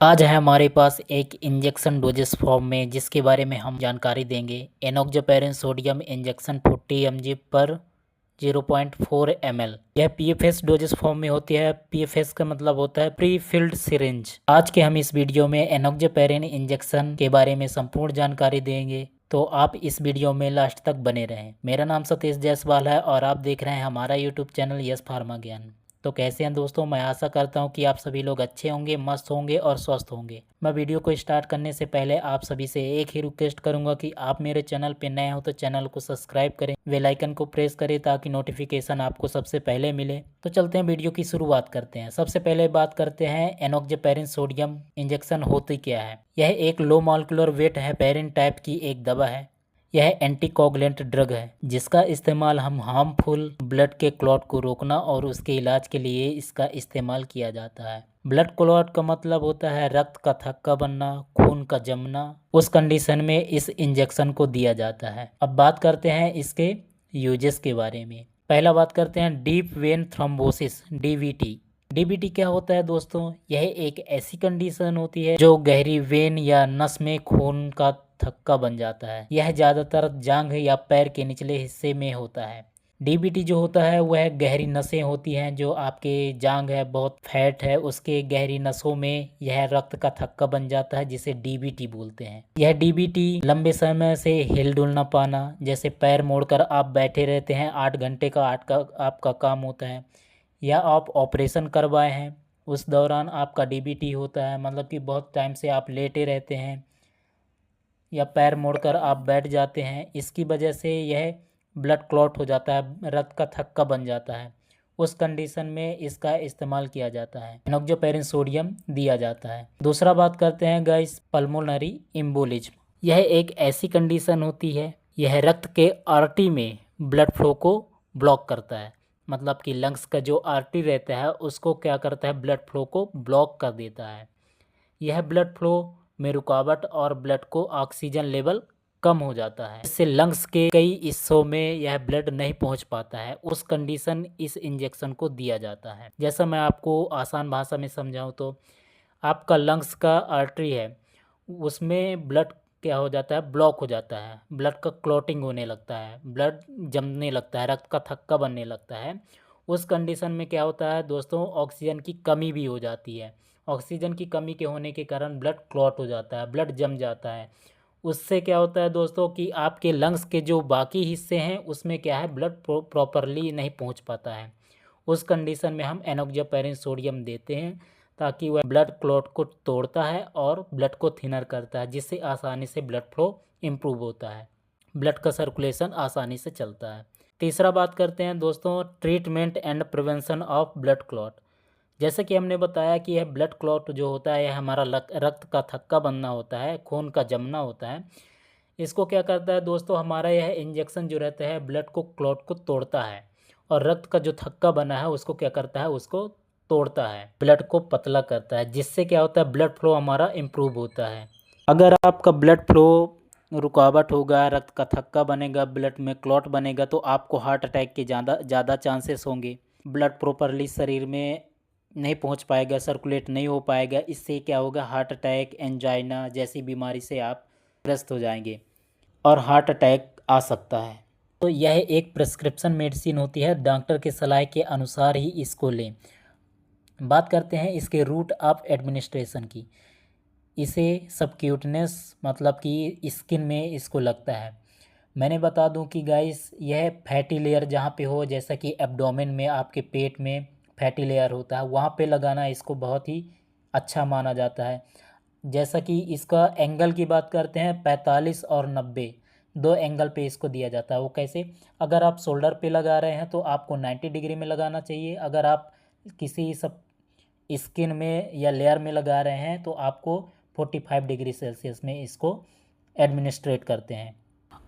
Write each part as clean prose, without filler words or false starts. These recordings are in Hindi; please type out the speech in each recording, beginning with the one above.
आज है हमारे पास एक इंजेक्शन डोजेस फॉर्म में जिसके बारे में हम जानकारी देंगे। एनोक्जोपेरिन सोडियम इंजेक्शन 40 mg पर 0.4 ml। यह पीएफएस डोजेस फॉर्म में होती है। पीएफएस का मतलब होता है प्री फिल्ड सिरिंज। आज के हम इस वीडियो में एनोक्जोपेरिन इंजेक्शन के बारे में संपूर्ण जानकारी देंगे, तो आप इस वीडियो में लास्ट तक बने रहें। मेरा नाम सतीश जायसवाल है और आप देख रहे हैं हमारा यूट्यूब चैनल यस फार्मा ज्ञान। तो कैसे हैं दोस्तों, मैं आशा करता हूं कि आप सभी लोग अच्छे होंगे, मस्त होंगे और स्वस्थ होंगे। मैं वीडियो को स्टार्ट करने से पहले आप सभी से एक ही रिक्वेस्ट करूंगा कि आप मेरे चैनल पे नए हो तो चैनल को सब्सक्राइब करें, बेल आइकन को प्रेस करें ताकि नोटिफिकेशन आपको सबसे पहले मिले। तो चलते हैं वीडियो की शुरुआत करते हैं। सबसे पहले बात करते हैं एनोक्जोपेरिन सोडियम इंजेक्शन होती क्या है। यह एक लो मॉलिक्यूलर वेट है पेरिन टाइप की एक दवा है। यह एंटीकोगुलेंट ड्रग है जिसका इस्तेमाल हम हार्मफुल ब्लड के क्लॉट को रोकना और उसके इलाज के लिए इसका इस्तेमाल किया जाता है। ब्लड क्लॉट का मतलब होता है रक्त का थक्का बनना, खून का जमना। उस कंडीशन में इस इंजेक्शन को दिया जाता है। अब बात करते हैं इसके यूजेस के बारे में। पहला बात करते हैं deep vein thrombosis, DVT. DBT क्या होता है दोस्तों? यह एक ऐसी कंडीशन होती है जो गहरी वेन या नस में खून का थक्का बन जाता है। यह ज़्यादातर जांघ या पैर के निचले हिस्से में होता है। डीबीटी जो होता है वह गहरी नसें होती हैं, जो आपके जांघ है, बहुत फैट है, उसके गहरी नसों में यह रक्त का थक्का बन जाता है जिसे डीबीटी बोलते हैं। यह डीबीटी लंबे समय से हिल डुल ना पाना, जैसे पैर मोड़कर आप बैठे रहते हैं, 8 घंटे का आपका काम होता है, या आप ऑपरेशन करवाए हैं उस दौरान आपका डीबीटी होता है, मतलब कि बहुत टाइम से आप लेटे रहते हैं या पैर मोड़कर आप बैठ जाते हैं, इसकी वजह से यह ब्लड क्लॉट हो जाता है, रक्त का थक्का बन जाता है। उस कंडीशन में इसका इस्तेमाल किया जाता है, एनोक्जोपेरिन सोडियम दिया जाता है। दूसरा बात करते हैं गाइस पल्मोनरी एम्बोलिज्म। यह एक ऐसी कंडीशन होती है, यह रक्त के आर्टरी में ब्लड फ्लो को ब्लॉक करता है। मतलब कि लंग्स का जो आर्टरी रहता है उसको क्या करता है, ब्लड फ्लो को ब्लॉक कर देता है। यह ब्लड फ्लो में रुकावट और ब्लड को ऑक्सीजन लेवल कम हो जाता है, इससे लंग्स के कई हिस्सों में यह ब्लड नहीं पहुंच पाता है। उस कंडीशन इस इंजेक्शन को दिया जाता है। जैसा मैं आपको आसान भाषा में समझाऊं तो आपका लंग्स का आर्टरी है, उसमें ब्लड क्या हो जाता है, ब्लॉक हो जाता है, ब्लड का क्लॉटिंग होने लगता है, ब्लड जमने लगता है, रक्त का थक्का बनने लगता है। उस कंडीशन में क्या होता है दोस्तों, ऑक्सीजन की कमी भी हो जाती है। ऑक्सीजन की कमी के होने के कारण ब्लड क्लॉट हो जाता है, ब्लड जम जाता है। उससे क्या होता है दोस्तों कि आपके लंग्स के जो बाकी हिस्से हैं उसमें क्या है, ब्लड प्रॉपरली नहीं पहुंच पाता है। उस कंडीशन में हम एनोक्जोपेरिन सोडियम देते हैं ताकि वह ब्लड क्लॉट को तोड़ता है और ब्लड को थिनर करता है, जिससे आसानी से ब्लड फ्लो इम्प्रूव होता है, ब्लड का सर्कुलेशन आसानी से चलता है। तीसरा बात करते हैं दोस्तों treatment and prevention of blood clot. जैसे कि हमने बताया कि यह ब्लड क्लॉट जो होता है यह हमारा रक्त का थक्का बनना होता है, खून का जमना होता है। इसको क्या करता है दोस्तों, हमारा यह इंजेक्शन जो रहता है ब्लड को क्लॉट को तोड़ता है और रक्त का जो थक्का बना है उसको क्या करता है, उसको तोड़ता है, ब्लड को पतला करता है, जिससे क्या होता है, ब्लड फ्लो हमारा इम्प्रूव होता है। अगर आपका ब्लड फ्लो रुकावट होगा, रक्त का थक्का बनेगा, ब्लड में क्लॉट बनेगा, तो आपको हार्ट अटैक के ज़्यादा चांसेस होंगे। ब्लड प्रॉपरली शरीर में नहीं पहुंच पाएगा, सर्कुलेट नहीं हो पाएगा, इससे क्या होगा, हार्ट अटैक, एंजाइना जैसी बीमारी से आप ग्रस्त हो जाएंगे और हार्ट अटैक आ सकता है। तो यह एक प्रिस्क्रिप्शन मेडिसिन होती है, डॉक्टर के सलाह के अनुसार ही इसको लें। बात करते हैं इसके रूट ऑफ एडमिनिस्ट्रेशन की। इसे सबक्यूटनेस मतलब कि स्किन में इसको लगता है। मैंने बता दूं कि गाइस यह फैटी लेयर जहाँ पे हो, जैसा कि एब्डोमेन में आपके पेट में फैटी लेयर होता है, वहाँ पे लगाना इसको बहुत ही अच्छा माना जाता है। जैसा कि इसका एंगल की बात करते हैं, 45 और 90 दो एंगल पे इसको दिया जाता है। वो कैसे, अगर आप शोल्डर पे लगा रहे हैं तो आपको 90 डिग्री में लगाना चाहिए। अगर आप किसी सब स्किन में या लेयर में लगा रहे हैं तो आपको 45 डिग्री सेल्सियस में इसको एडमिनिस्ट्रेट करते हैं।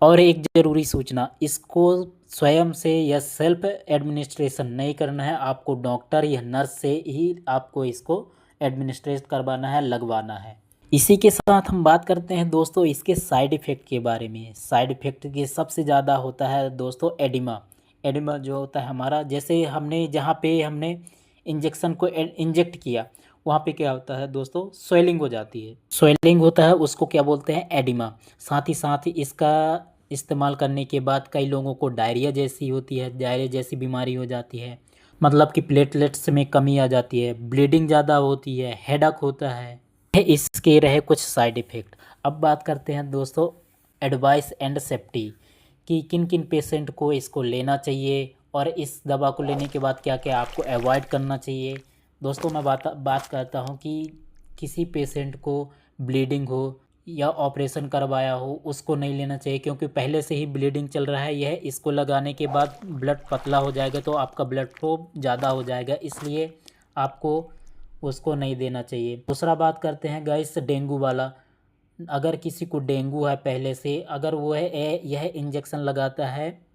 और एक ज़रूरी सूचना, इसको स्वयं से या सेल्फ एडमिनिस्ट्रेशन नहीं करना है, आपको डॉक्टर या नर्स से ही आपको इसको एडमिनिस्ट्रेट करवाना है, लगवाना है। इसी के साथ हम बात करते हैं दोस्तों इसके साइड इफ़ेक्ट के बारे में। साइड इफ़ेक्ट के सबसे ज़्यादा होता है दोस्तों एडिमा। एडिमा जो होता है हमारा, जैसे हमने जहाँ पे हमने इंजेक्शन को इंजेक्ट किया वहाँ पे क्या होता है दोस्तों, स्वेलिंग हो जाती है। स्वेलिंग होता है उसको क्या बोलते हैं, एडिमा। साथ ही इसका इस्तेमाल करने के बाद कई लोगों को डायरिया जैसी होती है, डायरिया जैसी बीमारी हो जाती है, मतलब कि प्लेटलेट्स में कमी आ जाती है, ब्लीडिंग ज़्यादा होती है, हेडक होता है। इसके रहे कुछ साइड इफ़ेक्ट। अब बात करते हैं दोस्तों एडवाइस एंड सेफ्टी कि किन किन पेशेंट को इसको लेना चाहिए और इस दवा को लेने के बाद क्या क्या आपको अवॉइड करना चाहिए। दोस्तों मैं बात करता हूँ कि किसी पेशेंट को ब्लीडिंग हो या ऑपरेशन करवाया हो उसको नहीं लेना चाहिए, क्योंकि पहले से ही ब्लीडिंग चल रहा है, यह इसको लगाने के बाद ब्लड पतला हो जाएगा तो आपका ब्लड फ्लो ज़्यादा हो जाएगा, इसलिए आपको उसको नहीं देना चाहिए। दूसरा बात करते हैं गाइस डेंगू वाला। अगर किसी को डेंगू है पहले से, अगर वो है यह इंजेक्शन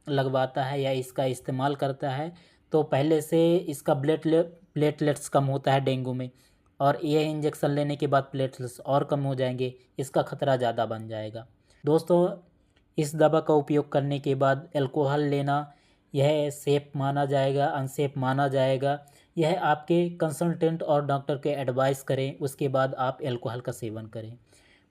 लगवाता है या इसका इस्तेमाल करता है तो पहले से इसका प्लेटलेट्स कम होता है डेंगू में, और यह इंजेक्शन लेने के बाद प्लेटलेट्स और कम हो जाएंगे, इसका खतरा ज़्यादा बन जाएगा। दोस्तों इस दवा का उपयोग करने के बाद अल्कोहल लेना यह सेफ माना जाएगा, अनसेफ माना जाएगा। यह आपके कंसल्टेंट और डॉक्टर के एडवाइस करें, उसके बाद आप अल्कोहल का सेवन करें।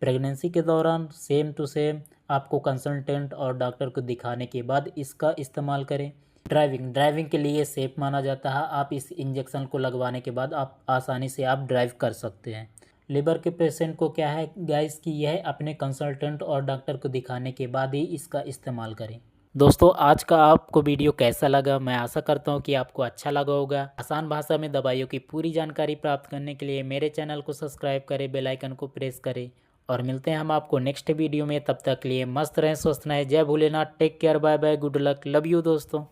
प्रेगनेंसी के दौरान सेम टू सेम आपको कंसल्टेंट और डॉक्टर को दिखाने के बाद इसका इस्तेमाल करें। ड्राइविंग के लिए सेफ माना जाता है, आप इस इंजेक्शन को लगवाने के बाद आप आसानी से आप ड्राइव कर सकते हैं। लिवर के पेशेंट को क्या है गाइस कि यह अपने कंसल्टेंट और डॉक्टर को दिखाने के बाद ही इसका इस्तेमाल करें। दोस्तों आज का आपको वीडियो कैसा लगा, मैं आशा करता हूं कि आपको अच्छा लगा होगा। आसान भाषा में दवाइयों की पूरी जानकारी प्राप्त करने के लिए मेरे चैनल को सब्सक्राइब करें, बेल आइकन को प्रेस करें, और मिलते हैं हम आपको नेक्स्ट वीडियो में। तब तक के लिए मस्त रहें, स्वस्थ रहें। जय Bholenath, take care, bye bye, good luck, love you दोस्तों।